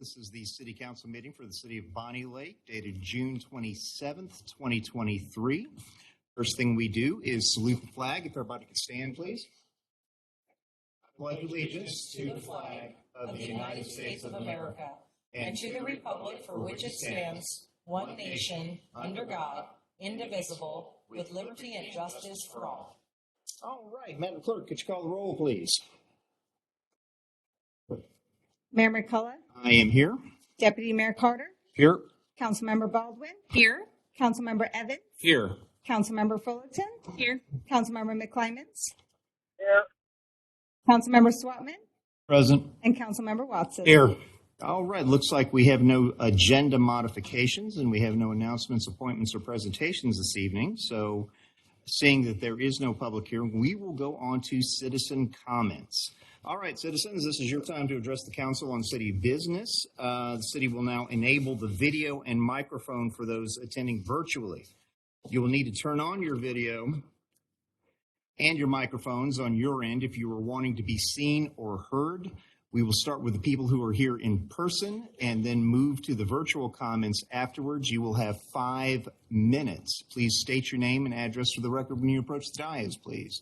This is the City Council meeting for the City of Bonnie Lake, dated June 27th, 2023. First thing we do is salute the flag. If everybody could stand, please. I pledge allegiance to the flag of the United States of America and to the republic for which it stands, one nation, under God, indivisible, with liberty and justice for all. All right, Madam Clerk, could you call the roll, please? Mayor McCullough. I am here. Deputy Mayor Carter. Here. Councilmember Baldwin. Here. Councilmember Evans. Here. Councilmember Fullerton. Here. Councilmember McClymans. Here. Councilmember Swatman. Present. And Councilmember Watson. Here. All right, looks like we have no agenda modifications and we have no announcements, appointments, or presentations this evening. So seeing that there is no public hearing, we will go on to citizen comments. All right, citizens, this is your time to address the council on city business. The city will now enable the video and microphone for those attending virtually. You will need to turn on your video and your microphones on your end if you are wanting to be seen or heard. We will start with the people who are here in person and then move to the virtual comments afterwards. You will have 5 minutes. Please state your name and address for the record when you approach the dais, please.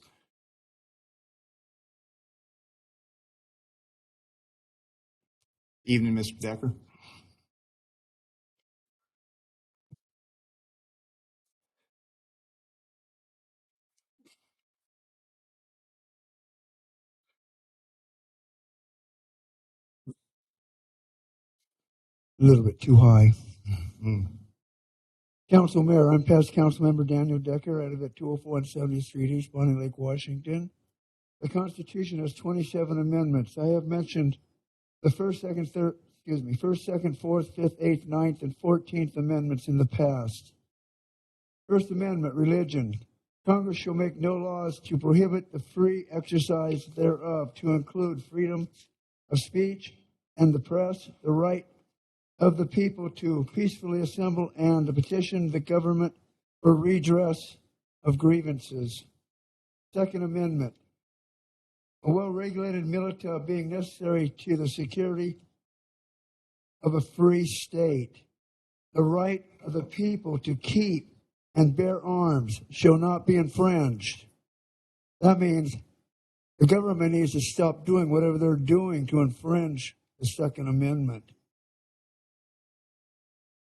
Evening, Mr. Decker. A little bit too high. Mm. Council Mayor, I'm past Council Member Daniel Decker. I live at 204 and 70th Street, East Bonnie Lake, Washington. The Constitution has 27 amendments. I have mentioned the first, second, 4th, 5th, 8th, 9th, and 14th amendments in the past. First Amendment, religion. Congress shall make no laws to prohibit the free exercise thereof, to include freedom of speech and the press, the right of the people to peacefully assemble and to petition the government for redress of grievances. Second Amendment, a well-regulated militia being necessary to the security of a free state. The right of the people to keep and bear arms shall not be infringed. That means the government needs to stop doing whatever they're doing to infringe the Second Amendment.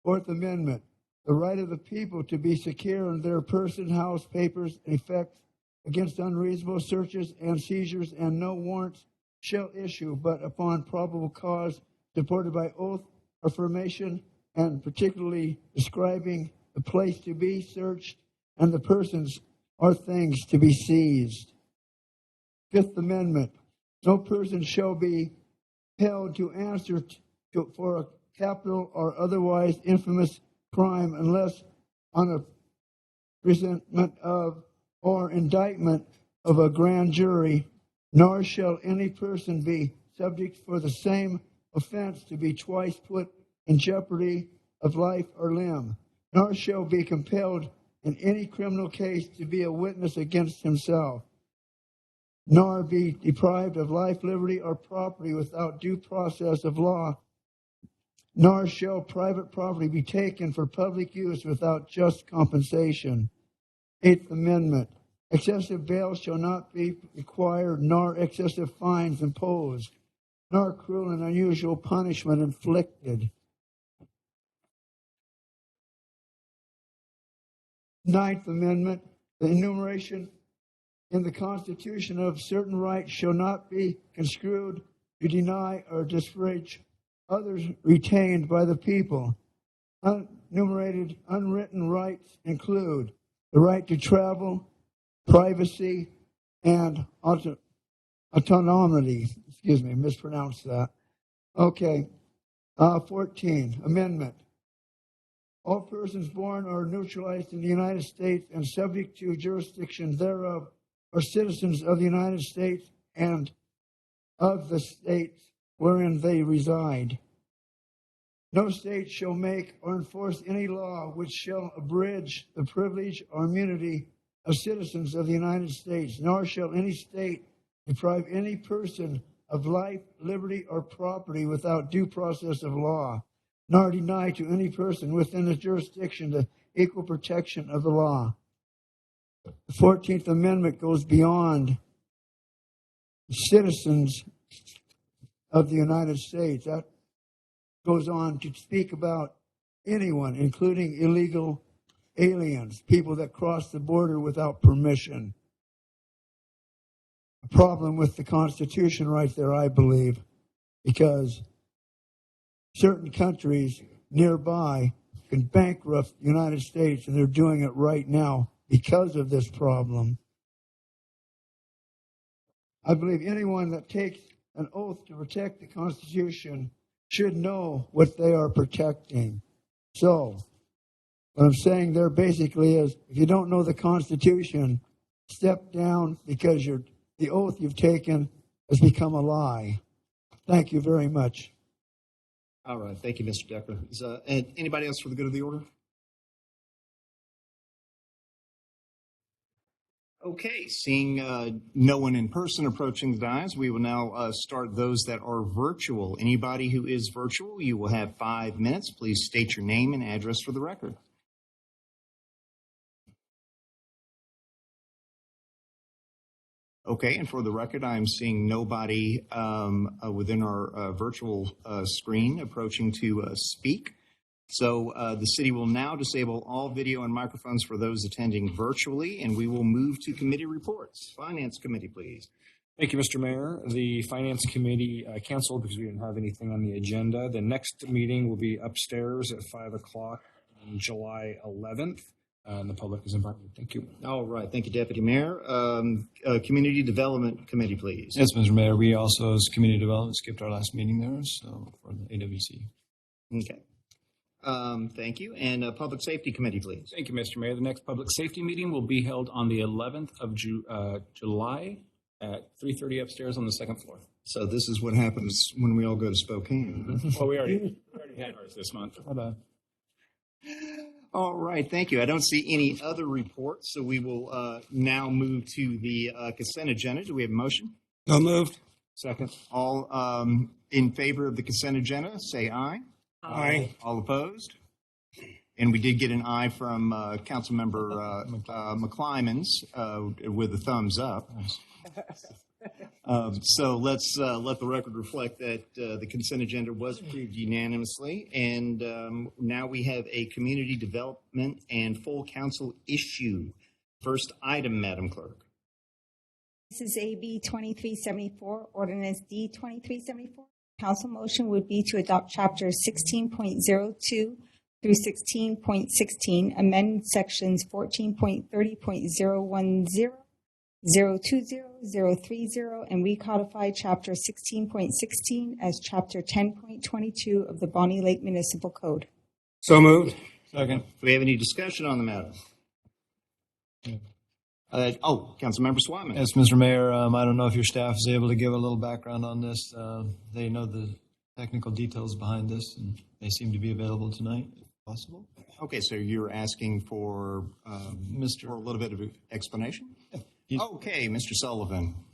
Fourth Amendment, the right of the people to be secure in their person, house, papers, and effects against unreasonable searches and seizures, and no warrants shall issue but upon probable cause, supported by oath, affirmation, and particularly describing the place to be searched and the persons or things to be seized. Fifth Amendment, no person shall be held to answer for a capital or otherwise infamous crime unless on a presentment of or indictment of a grand jury, nor shall any person be subject for the same offense to be twice put in jeopardy of life or limb, nor shall be compelled in any criminal case to be a witness against himself, nor be deprived of life, liberty, or property without due process of law, nor shall private property be taken for public use without just compensation. Eighth Amendment, excessive bail shall not be required, nor excessive fines imposed, nor cruel and unusual punishment inflicted. Ninth Amendment, the enumeration in the Constitution of certain rights shall not be construed to deny or disparage others retained by the people. Enumerated unwritten rights include the right to travel, privacy, and autonomy. Mispronounced that. Okay. 14, Amendment. All persons born or naturalized in the United States and subject to jurisdiction thereof are citizens of the United States and of the states wherein they reside. No state shall make or enforce any law which shall abridge the privilege or immunity of citizens of the United States, nor shall any state deprive any person of life, liberty, or property without due process of law, nor deny to any person within the jurisdiction the equal protection of the law. The 14th Amendment goes beyond citizens of the United States. That goes on to speak about anyone, including illegal aliens, people that cross the border without permission. A problem with the Constitution right there, I believe, because certain countries nearby can bankrupt the United States, and they're doing it right now because of this problem. I believe anyone that takes an oath to protect the Constitution should know what they are protecting. So, what I'm saying there basically is, if you don't know the Constitution, step down, because the oath you've taken has become a lie. Thank you very much. All right. Thank you, Mr. Decker. Anybody else for the good of the order? Okay, seeing no one in person approaching the dais, we will now start those that are virtual. Anybody who is virtual, you will have 5 minutes. Please state your name and address for the record. Okay, and for the record, I'm seeing nobody within our virtual screen approaching to speak. So the city will now disable all video and microphones for those attending virtually, and we will move to committee reports. Finance Committee, please. Thank you, Mr. Mayor. The Finance Committee canceled because we didn't have anything on the agenda. The next meeting will be upstairs at 5 o'clock on July 11th. And the public is invited. Thank you. All right. Thank you, Deputy Mayor. Community Development Committee, please. Yes, Mr. Mayor. We also, as Community Development, skipped our last meeting there, so for the AWC. Okay. Thank you. And Public Safety Committee, please. Thank you, Mr. Mayor. The next public safety meeting will be held on the 11th of July at 3:30 upstairs on the second floor. So this is what happens when we all go to Spokane. Well, we already had ours this month. All right, thank you. I don't see any other reports, so we will now move to the consent agenda. Do we have a motion? So moved. Second. All in favor of the consent agenda, say aye. Aye. All opposed? And we did get an aye from Councilmember McClymans with a thumbs up. So let's let the record reflect that the consent agenda was approved unanimously. And now we have a community development and full council issue. First item, Madam Clerk. This is AB 2374, Ordinance D 2374. Council motion would be to adopt Chapter 16.02 through 16.16, amend Sections 14.30.010, 020, 030, and recodify Chapter 16.16 as Chapter 10.22 of the Bonnie Lake Municipal Code. So moved. Second. Do we have any discussion on the matter? Councilmember Swatman. Yes, Mr. Mayor. I don't know if your staff is able to give a little background on this. They know the technical details behind this, and they seem to be available tonight, if possible. Okay, so you're asking for Mr. for a little bit of explanation? Yeah. Okay, Mr. Sullivan.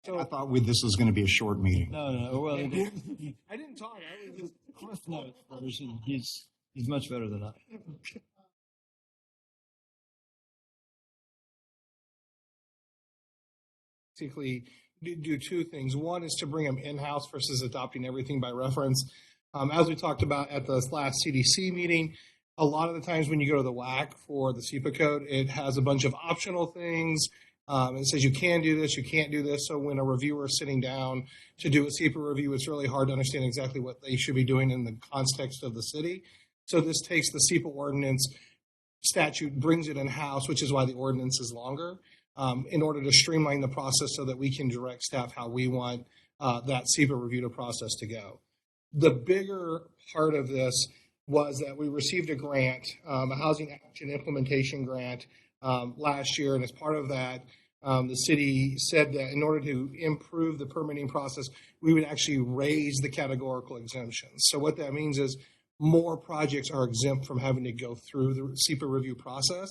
I thought this was going to be a short meeting. No. Well, I didn't talk. I was just Cliff Notes version. He's much better than I. basically do two things. One is to bring them in-house versus adopting everything by reference. As we talked about at the last CDC meeting, a lot of the times when you go to the WAC for the SEPA code, it has a bunch of optional things. It says you can do this, you can't do this. So when a reviewer is sitting down to do a SEPA review, it's really hard to understand exactly what they should be doing in the context of the city. So this takes the SEPA ordinance statute, brings it in-house, which is why the ordinance is longer, in order to streamline the process so that we can direct staff how we want that SEPA review process to go. The bigger part of this was that we received a grant, a housing action implementation grant last year. And as part of that, the city said that in order to improve the permitting process, we would actually raise the categorical exemptions. So what that means is more projects are exempt from having to go through the SEPA review process.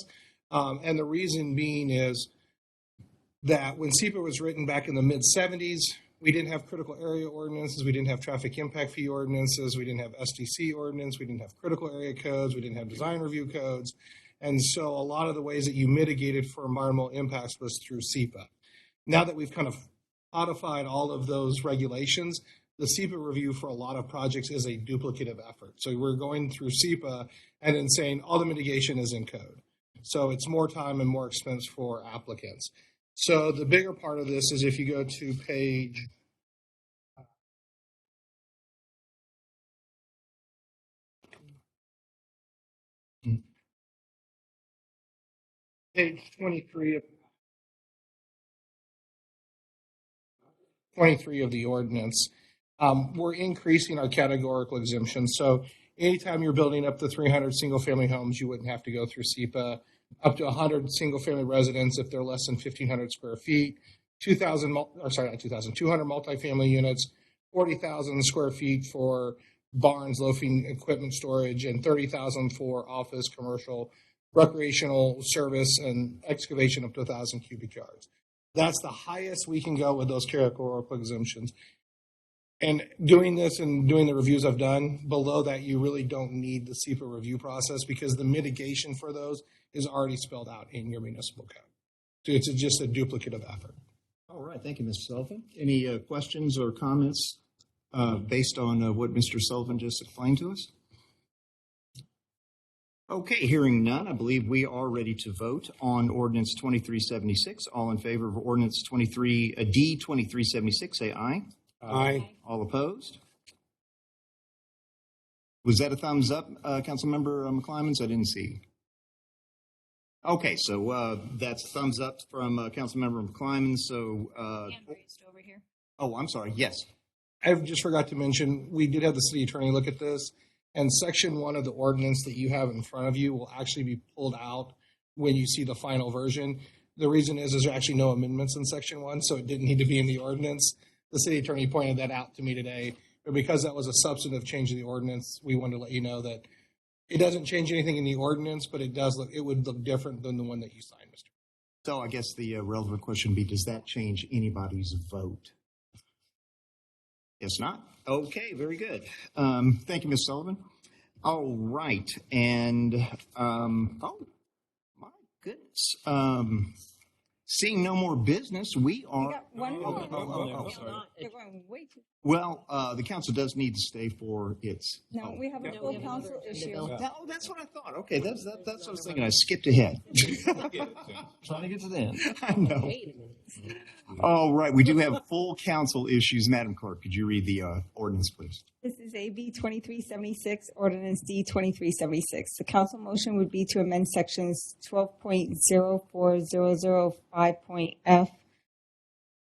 And the reason being is that when SEPA was written back in the mid-'70s, We didn't have critical area ordinances. We didn't have traffic impact fee ordinances. We didn't have SDC ordinance. We didn't have critical area codes. We didn't have design review codes. And so a lot of the ways that you mitigated for environmental impacts was through SEPA. Now that we've kind of codified all of those regulations, the SEPA review for a lot of projects is a duplicative effort. So we're going through SEPA and then saying all the mitigation is in code. So it's more time and more expense for applicants. So the bigger part of this is if you go to page 23 of the ordinance, we're increasing our categorical exemptions. So anytime you're building up to 300 single-family homes, you wouldn't have to go through SEPA. Up to 100 single-family residents if they're less than 1,500 square feet. 200 multifamily units, 40,000 square feet for barns, loafing equipment storage, and 30,000 for office, commercial, recreational service, and excavation up to 1,000 cubic yards. That's the highest we can go with those categorical exemptions. And doing this and doing the reviews I've done, below that, you really don't need the SEPA review process because the mitigation for those is already spelled out in your municipal code. So it's just a duplicative effort. All right. Thank you, Mr. Sullivan. Any questions or comments based on what Mr. Sullivan just explained to us? Okay, hearing none, I believe we are ready to vote on Ordinance 2376. All in favor of Ordinance D2376, say aye. Aye. All opposed? Was that a thumbs up, Councilmember McClymons? I didn't see. Okay, so that's thumbs up from Councilmember McClymons. So, Hand raised over here. oh, I'm sorry. Yes. I just forgot to mention, we did have the city attorney look at this, and section 1 of the ordinance that you have in front of you will actually be pulled out when you see the final version. The reason is there's actually no amendments in section 1, so it didn't need to be in the ordinance. The city attorney pointed that out to me today, but because that was a substantive change in the ordinance, we wanted to let you know that it doesn't change anything in the ordinance, but it would look different than the one that you signed, Mr. So I guess the relevant question would be, does that change anybody's vote? Guess not. Okay, very good. Thank you, Ms. Sullivan. All right. And, oh, my goodness. Seeing no more business, we are. We got one more. Sorry. We're going way too. Well, the council does need to stay for its. No, we have a full council issue. Oh, that's what I thought. Okay, that's what I was thinking. I skipped ahead. Trying to get to the end. I know. All right, we do have full council issues. Madam Clerk, could you read the ordinance, please? This is AB 2376, Ordinance D 2376. The council motion would be to amend sections 12.04005.f,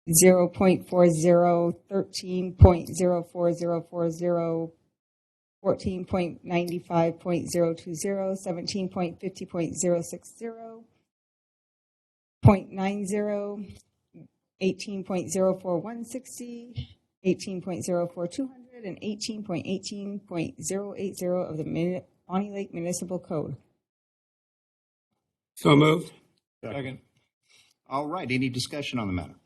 0.40, 13.04040, 14.95.020, 17.50.060, 0.90, 18.04160, 18.04200, and 18.18.080 of the Bonnie Lake Municipal Code. So moved. Second. All right, any discussion on the matter?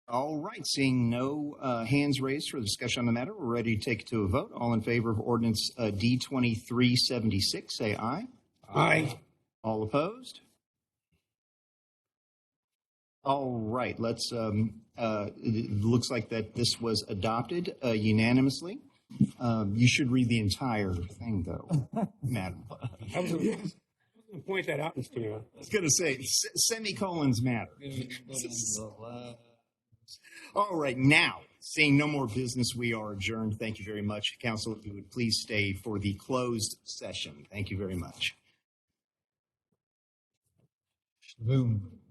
All right, seeing no hands raised for discussion on the matter, we're ready to take it to a vote. All in favor of Ordinance D 2376, say aye. Aye. All opposed? All right, let's, it looks like that this was adopted unanimously. You should read the entire thing, though, madam. I was going to point that out, Mr. Mayor. I was going to say, semicolons matter. All right, now, seeing no more business, we are adjourned. Thank you very much. Council, if you would please stay for the closed session. Thank you very much. Boom.